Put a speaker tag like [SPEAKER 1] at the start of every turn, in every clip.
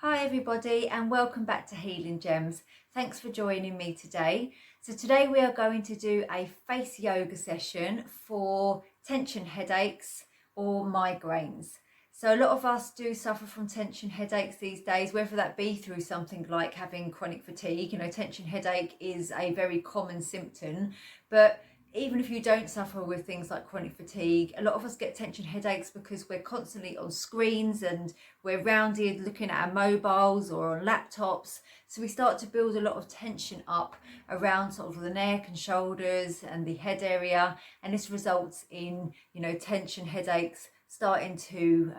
[SPEAKER 1] Hi everybody and welcome back to Healing Gems. Thanks for joining me today. So today we are going to do a face yoga session for tension headaches or migraines. So a lot of us do suffer from tension headaches these days, whether that be through something like having chronic fatigue. Tension headache is a very common symptom, but even if you don't suffer with things like chronic fatigue, a lot of us get tension headaches because we're constantly on screens and we're rounded looking at our mobiles or on laptops. So we start to build a lot of tension up around sort of the neck and shoulders and the head area. And this results in, tension headaches starting to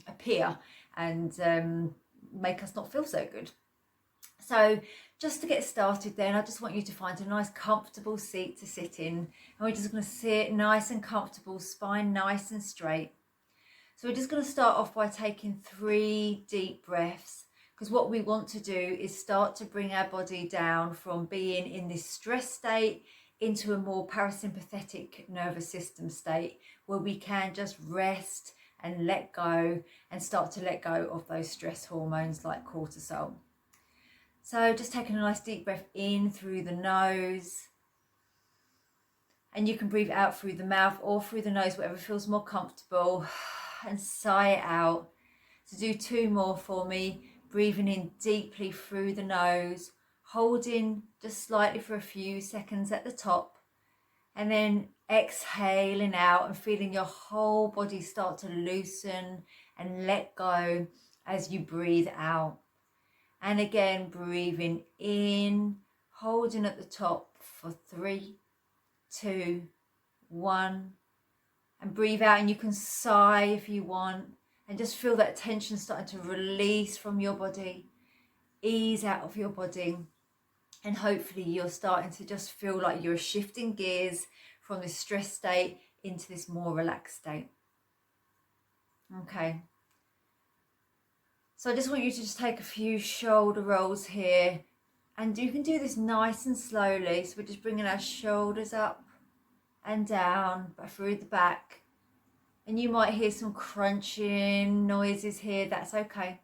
[SPEAKER 1] appear and make us not feel so good. So just to get started then, I just want you to find a nice comfortable seat to sit in. And we're just going to sit nice and comfortable, spine nice and straight. So we're just going to start off by taking 3 deep breaths, because what we want to do is start to bring our body down from being in this stress state into a more parasympathetic nervous system state where we can just rest and let go and start to let go of those stress hormones like cortisol. So just taking a nice deep breath in through the nose, and you can breathe out through the mouth or through the nose, whatever feels more comfortable, and sigh it out. So do 2 more for me, breathing in deeply through the nose, holding just slightly for a few seconds at the top, and then exhaling out and feeling your whole body start to loosen and let go as you breathe out. And again, breathing in, holding at the top for 3, 2, 1, and breathe out. And you can sigh if you want, and just feel that tension starting to release from your body, ease out of your body. And hopefully you're starting to just feel like you're shifting gears from this stress state into this more relaxed state. Okay. So I just want you to just take a few shoulder rolls here, and you can do this nice and slowly. So we're just bringing our shoulders up and down, but through the back. And you might hear some crunching noises here, that's okay.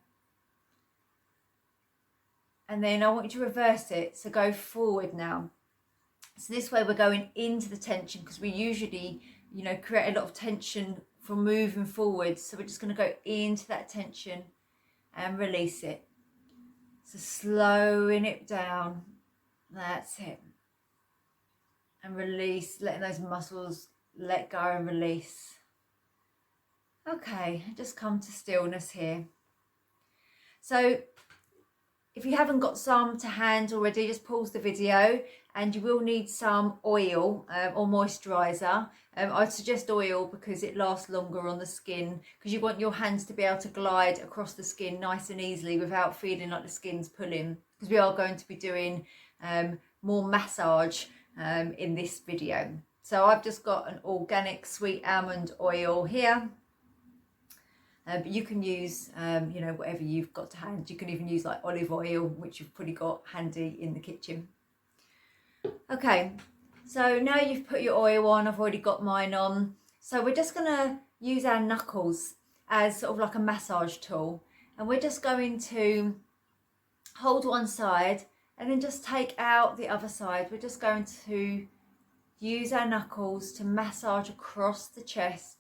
[SPEAKER 1] And then I want you to reverse it, so go forward now. So this way we're going into the tension, because we usually, create a lot of tension from moving forward. So we're just going to go into that tension and release it. So slowing it down, that's it. And release, letting those muscles let go and release. Okay, just come to stillness here. So if you haven't got some to hand already, just pause the video, and you will need some oil or moisturiser. I'd suggest oil because it lasts longer on the skin, because you want your hands to be able to glide across the skin nice and easily without feeling like the skin's pulling, because we are going to be doing more massage in this video. So I've just got an organic sweet almond oil here. But you can use, whatever you've got to hand. You can even use like olive oil, which you've probably got handy in the kitchen. Okay, so now you've put your oil on. I've already got mine on. So we're just going to use our knuckles as sort of like a massage tool. And we're just going to hold one side and then just take out the other side. We're just going to use our knuckles to massage across the chest.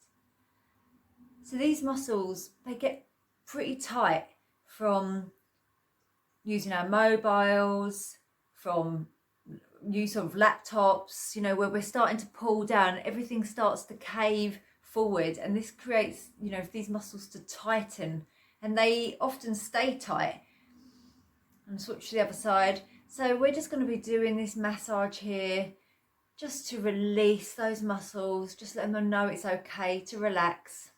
[SPEAKER 1] So these muscles, they get pretty tight from using our mobiles, from use of laptops, where we're starting to pull down, everything starts to cave forward, and this creates, these muscles to tighten, and they often stay tight. And switch to the other side. So we're just going to be doing this massage here just to release those muscles, just let them know it's okay to relax.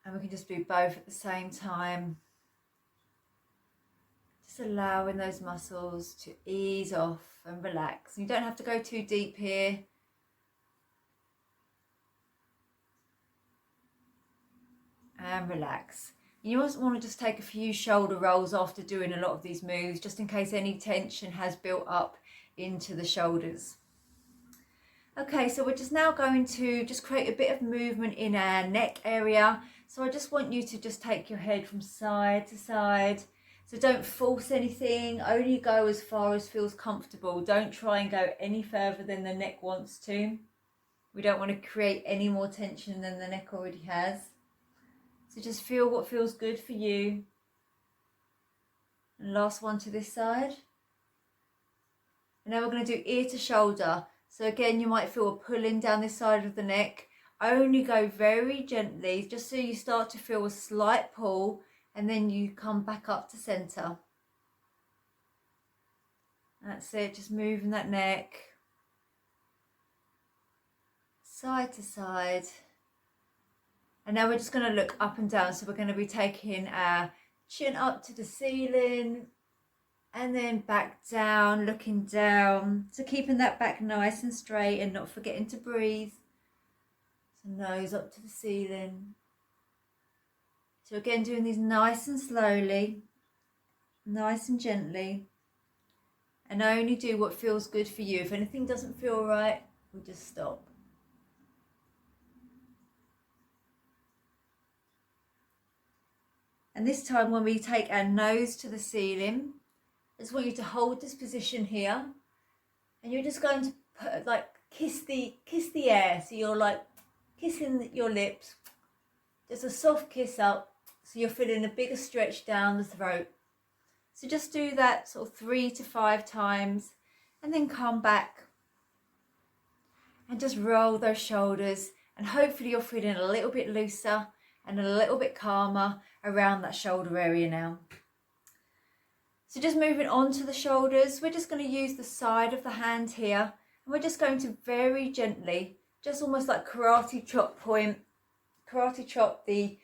[SPEAKER 1] And we can just do both at the same time. Just allowing those muscles to ease off and relax. You don't have to go too deep here. And relax. You also want to just take a few shoulder rolls after doing a lot of these moves, just in case any tension has built up into the shoulders. Okay, so we're just now going to just create a bit of movement in our neck area. So I just want you to just take your head from side to side. So don't force anything, only go as far as feels comfortable. Don't try and go any further than the neck wants to. We don't want to create any more tension than the neck already has. So just feel what feels good for you. And last one to this side. And now we're going to do ear to shoulder. So again, you might feel a pulling down this side of the neck. Only go very gently, just so you start to feel a slight pull, and then you come back up to center. That's it, just moving that neck side to side. And now we're just going to look up and down. So we're going to be taking our chin up to the ceiling and then back down, looking down. So keeping that back nice and straight and not forgetting to breathe. So nose up to the ceiling. So again, doing these nice and slowly, nice and gently. And only do what feels good for you. If anything doesn't feel right, we'll just stop. And this time when we take our nose to the ceiling, I just want you to hold this position here. And you're just going to put, like, kiss the air. So you're like kissing your lips. Just a soft kiss up. So you're feeling a bigger stretch down the throat. So just do that sort of 3 to 5 times. And then come back. And just roll those shoulders. And hopefully you're feeling a little bit looser and a little bit calmer around that shoulder area now. So just moving on to the shoulders, we're just going to use the side of the hand here, and we're just going to very gently, just almost like karate chop the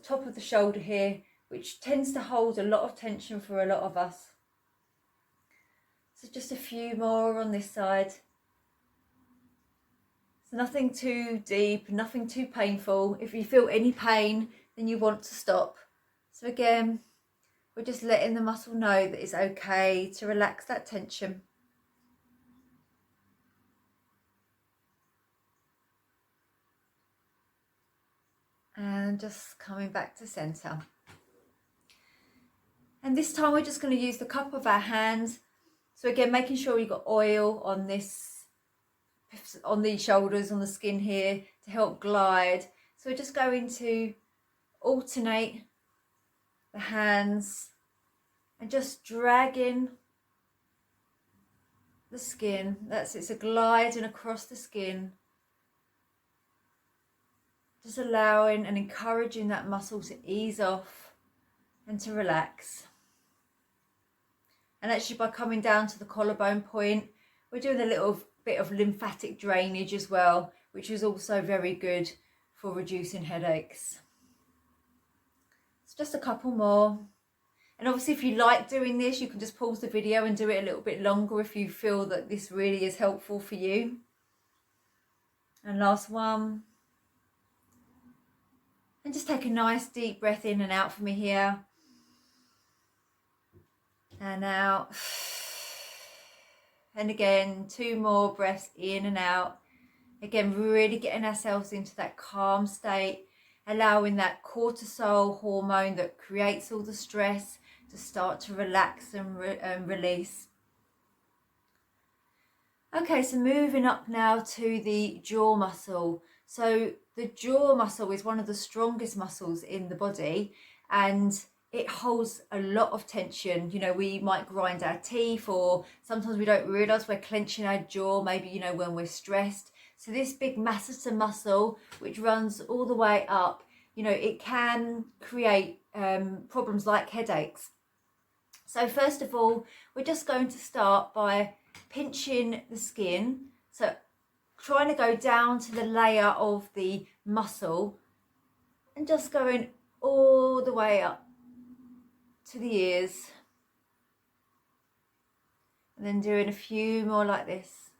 [SPEAKER 1] top of the shoulder here, which tends to hold a lot of tension for a lot of us. So just a few more on this side. So nothing too deep, nothing too painful. If you feel any pain, then you want to stop. So again, we're just letting the muscle know that it's okay to relax that tension. And just coming back to center. And this time we're just going to use the cup of our hands. So again, making sure you've got oil on the shoulders, on the skin here to help glide. So we're just going to alternate the hands and just dragging the skin. That's it, so gliding across the skin. Just allowing and encouraging that muscle to ease off and to relax. And actually by coming down to the collarbone point, we're doing a little bit of lymphatic drainage as well, which is also very good for reducing headaches. So just a couple more. And obviously if you like doing this, you can just pause the video and do it a little bit longer if you feel that this really is helpful for you. And last one. And just take a nice deep breath in and out for me here. And out. And again, 2 more breaths in and out. Again, really getting ourselves into that calm state, allowing that cortisol hormone that creates all the stress to start to relax and release. Okay, so moving up now to the jaw muscle. So the jaw muscle is one of the strongest muscles in the body, and it holds a lot of tension. You know, we might grind our teeth, or sometimes we don't realise we're clenching our jaw, maybe, you know, when we're stressed. So this big masseter muscle, which runs all the way up, you know, it can create problems like headaches. So first of all, we're just going to start by pinching the skin. So trying to go down to the layer of the muscle and just going all the way up to the ears. And then doing a few more like this.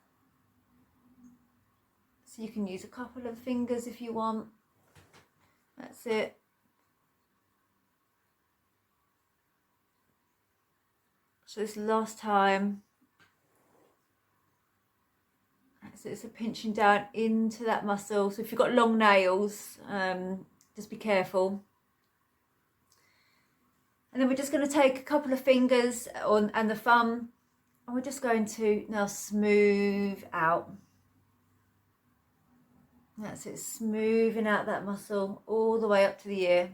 [SPEAKER 1] So you can use a couple of fingers if you want. That's it. So this last time. So it's a pinching down into that muscle. So if you've got long nails, Just be careful. And then we're just going to take a couple of fingers and the thumb, and we're just going to now smooth out. That's it, smoothing out that muscle all the way up to the ear.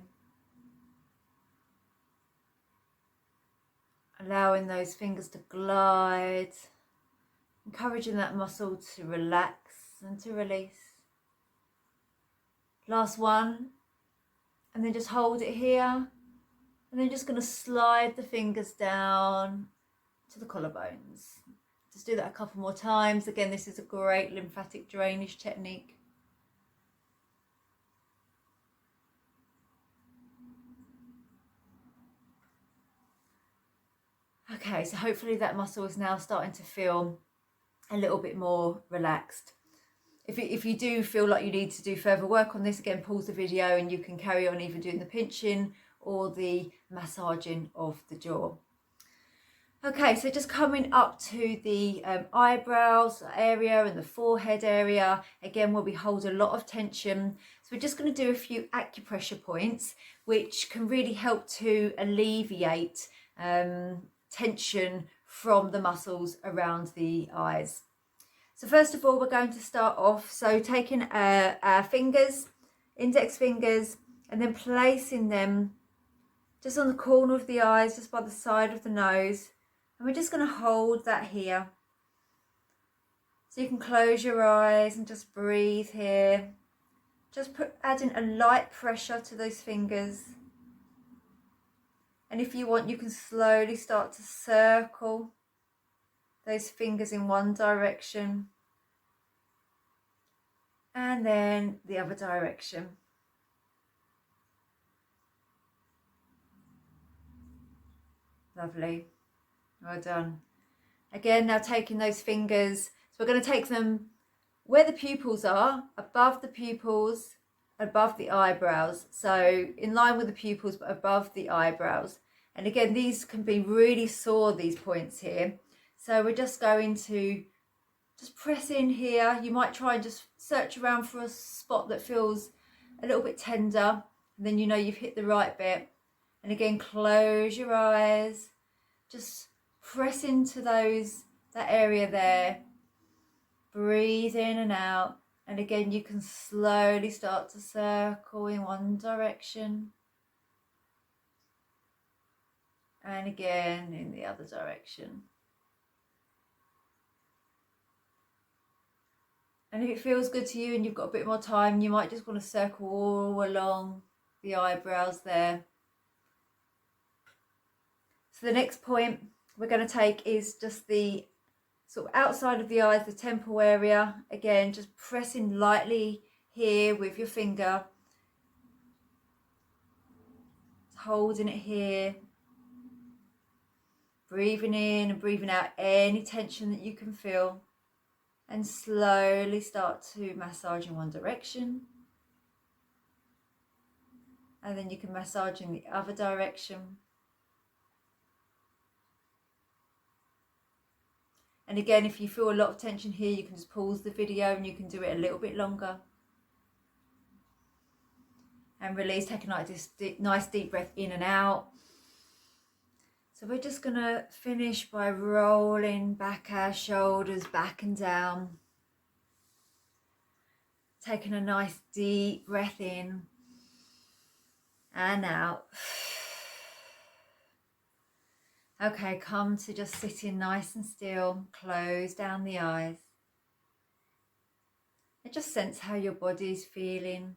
[SPEAKER 1] Allowing those fingers to glide, encouraging that muscle to relax and to release. Last one, and then just hold it here, and then just going to slide the fingers down to the collarbones. Just do that a couple more times. Again, this is a great lymphatic drainage technique. Okay, so hopefully that muscle is now starting to feel a little bit more relaxed. If you do feel like you need to do further work on this, again, pause the video and you can carry on either doing the pinching or the massaging of the jaw. Okay, so just coming up to the eyebrows area and the forehead area, again, where we hold a lot of tension. So we're just going to do a few acupressure points, which can really help to alleviate tension from the muscles around the eyes. So first of all, we're going to start off, so taking our fingers, index fingers, and then placing them just on the corner of the eyes, just by the side of the nose. And we're just going to hold that here. So you can close your eyes and just breathe here. Just adding a light pressure to those fingers. And if you want, you can slowly start to circle those fingers in one direction and then the other direction. Lovely. Well done. Again, now taking those fingers, so we're going to take them where the pupils are, above the pupils, above the eyebrows. So in line with the pupils, but above the eyebrows. And again, these can be really sore, these points here. So we're just going to just press in here. You might try and just search around for a spot that feels a little bit tender. And then you know you've hit the right bit. And again, close your eyes. Just press into that area there. Breathe in and out. And again, you can slowly start to circle in one direction. And again, in the other direction. And if it feels good to you and you've got a bit more time, you might just want to circle all along the eyebrows there. So the next point we're going to take is just the sort of outside of the eyes, the temple area. Again, just pressing lightly here with your finger. Holding it here. Breathing in and breathing out any tension that you can feel. And slowly start to massage in one direction. And then you can massage in the other direction. And again, if you feel a lot of tension here, you can just pause the video and you can do it a little bit longer. And release, take a nice deep breath in and out. So we're just going to finish by rolling back our shoulders back and down. Taking a nice deep breath in and out. Okay, come to just sitting nice and still. Close down the eyes. And just sense how your body's feeling.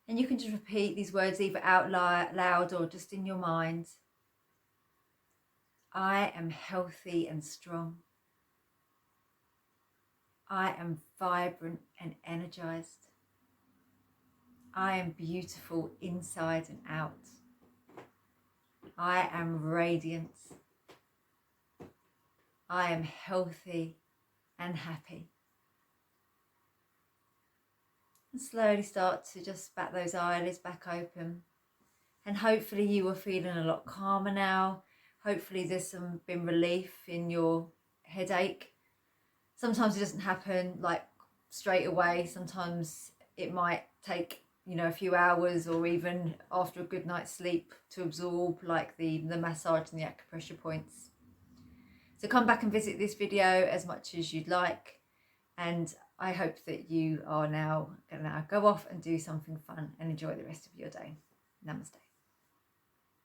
[SPEAKER 1] And you can just repeat these words either out loud or just in your mind. I am healthy and strong. I am vibrant and energized. I am beautiful inside and out. I am radiant. I am healthy and happy. And slowly start to just bat those eyelids back open. And hopefully you are feeling a lot calmer now. Hopefully there's been relief in your headache. Sometimes it doesn't happen like straight away. Sometimes it might take, you know, a few hours or even after a good night's sleep to absorb, like the massage and the acupressure points. So come back and visit this video as much as you'd like, and I hope that you are now going to go off and do something fun and enjoy the rest of your day. Namaste.